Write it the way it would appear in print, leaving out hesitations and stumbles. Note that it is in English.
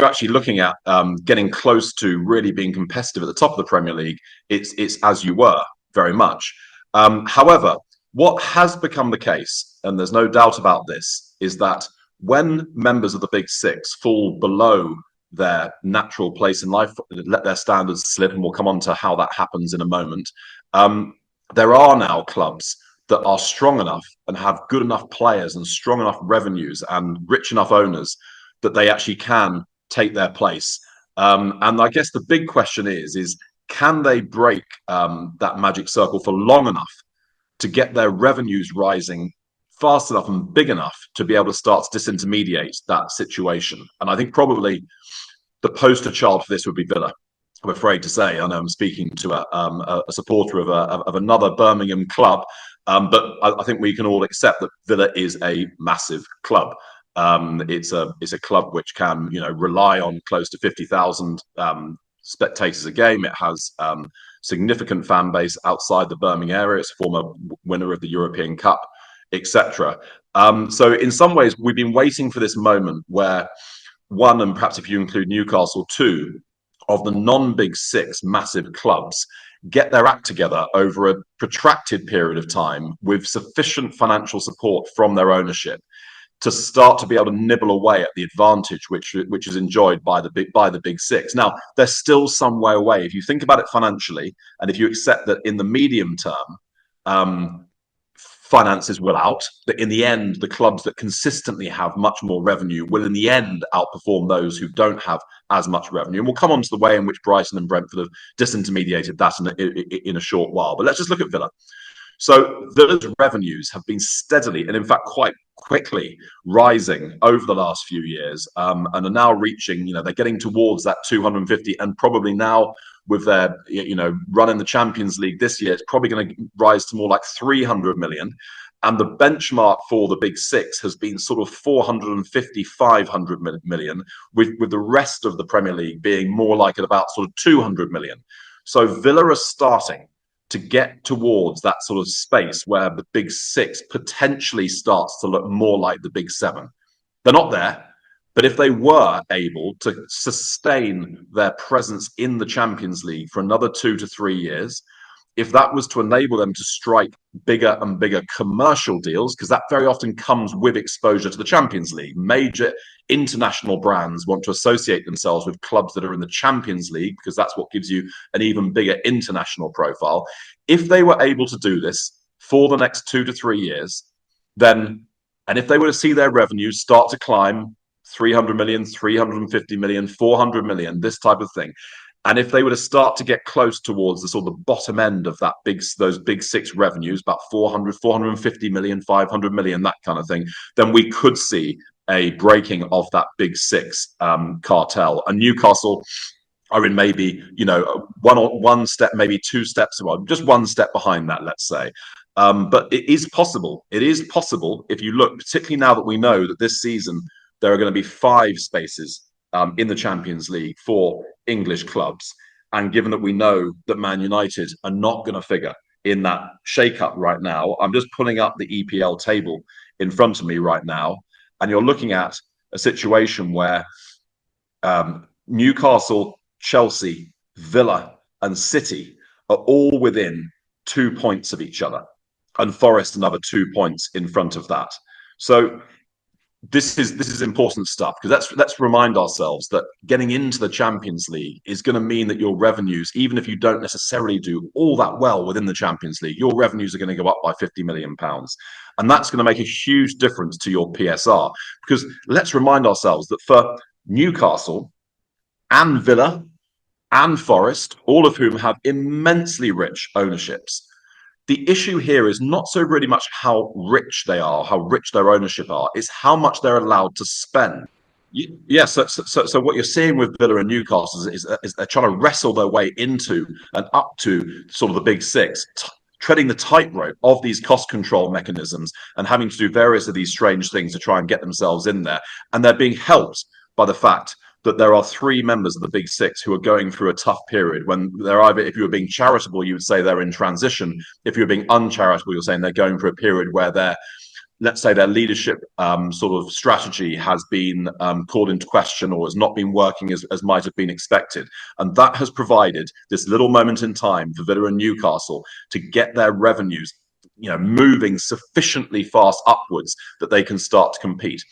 you're actually looking at getting close to really being competitive at the top of the Premier League, it's as you were very much. However, what has become the case, and there's no doubt about this, is that when members of the Big Six fall below their natural place in life, let their standards slip, and we'll come on to how that happens in a moment. There are now clubs that are strong enough and have good enough players and strong enough revenues and rich enough owners that they actually can take their place. And I guess the big question is can they break that magic circle for long enough to get their revenues rising fast enough and big enough to be able to start to disintermediate that situation? And I think probably the poster child for this would be Villa. I'm afraid to say, I know I'm speaking to a supporter of another Birmingham club, but I think we can all accept that Villa is a massive club. It's a club which can, rely on close to 50,000 spectators a game. It has significant fan base outside the Birmingham area. It's a former winner of the European Cup, etc. So in some ways, we've been waiting for this moment where one, and perhaps if you include Newcastle, two of the non-Big Six massive clubs get their act together over a protracted period of time with sufficient financial support from their ownership to start to be able to nibble away at the advantage which is enjoyed by the Big Six. Now, they're still some way away. If you think about it financially, and if you accept that in the medium term, finances will out, that in the end, the clubs that consistently have much more revenue will in the end outperform those who don't have as much revenue. And we'll come on to the way in which Brighton and Brentford have disintermediated that in a short while. But let's just look at Villa. So Villa's revenues have been steadily, and in fact quite quickly, rising over the last few years, and are now reaching, they're getting towards that 250, and probably now with their, run in the Champions League this year, it's probably going to rise to more like 300 million. And the benchmark for the Big Six has been sort of 450, 500 million, with the rest of the Premier League being more like at about sort of 200 million. So Villa are starting to get towards that sort of space where the Big Six potentially starts to look more like the Big Seven. They're not there, but if they were able to sustain their presence in the Champions League for another 2 to 3 years, if that was to enable them to strike bigger and bigger commercial deals, because that very often comes with exposure to the Champions League. Major international brands want to associate themselves with clubs that are in the Champions League because that's what gives you an even bigger international profile. If they were able to do this for the next 2 to 3 years, then, and if they were to see their revenues start to climb 300 million, 350 million, 400 million, this type of thing, and if they were to start to get close towards the sort of bottom end of those Big Six revenues, about 400, 450 million, 500 million, that kind of thing, then we could see a breaking of that Big Six cartel. And Newcastle are in maybe, one step, maybe 2 steps, well, just 1 step behind that, let's say. But it is possible. It is possible if you look, particularly now that we know that this season there are going to be 5 spaces in the Champions League for English clubs. And given that we know that Man United are not going to figure in that shake-up right now, I'm just pulling up the EPL table in front of me right now, and you're looking at a situation where Newcastle, Chelsea, Villa and City are all within 2 points of each other, and Forest another 2 points in front of that. So this is important stuff, because let's remind ourselves that getting into the Champions League is going to mean that your revenues, even if you don't necessarily do all that well within the Champions League, your revenues are going to go up by £50 million. And that's going to make a huge difference to your PSR, because let's remind ourselves that for Newcastle and Villa and Forest, all of whom have immensely rich ownerships, the issue here is not so really much how rich they are, how rich their ownership are, it's how much they're allowed to spend. Yes, so what you're seeing with Villa and Newcastle is they're trying to wrestle their way into and up to sort of the Big Six, treading the tightrope of these cost control mechanisms and having to do various of these strange things to try and get themselves in there. And they're being helped by the fact that there are 3 members of the Big Six who are going through a tough period, when they're either, if you were being charitable, you would say they're in transition. If you're being uncharitable, you're saying they're going through a period where they're let's say their leadership sort of strategy has been called into question or has not been working as might have been expected. And that has provided this little moment in time for Villa and Newcastle to get their revenues moving sufficiently fast upwards that they can start to compete.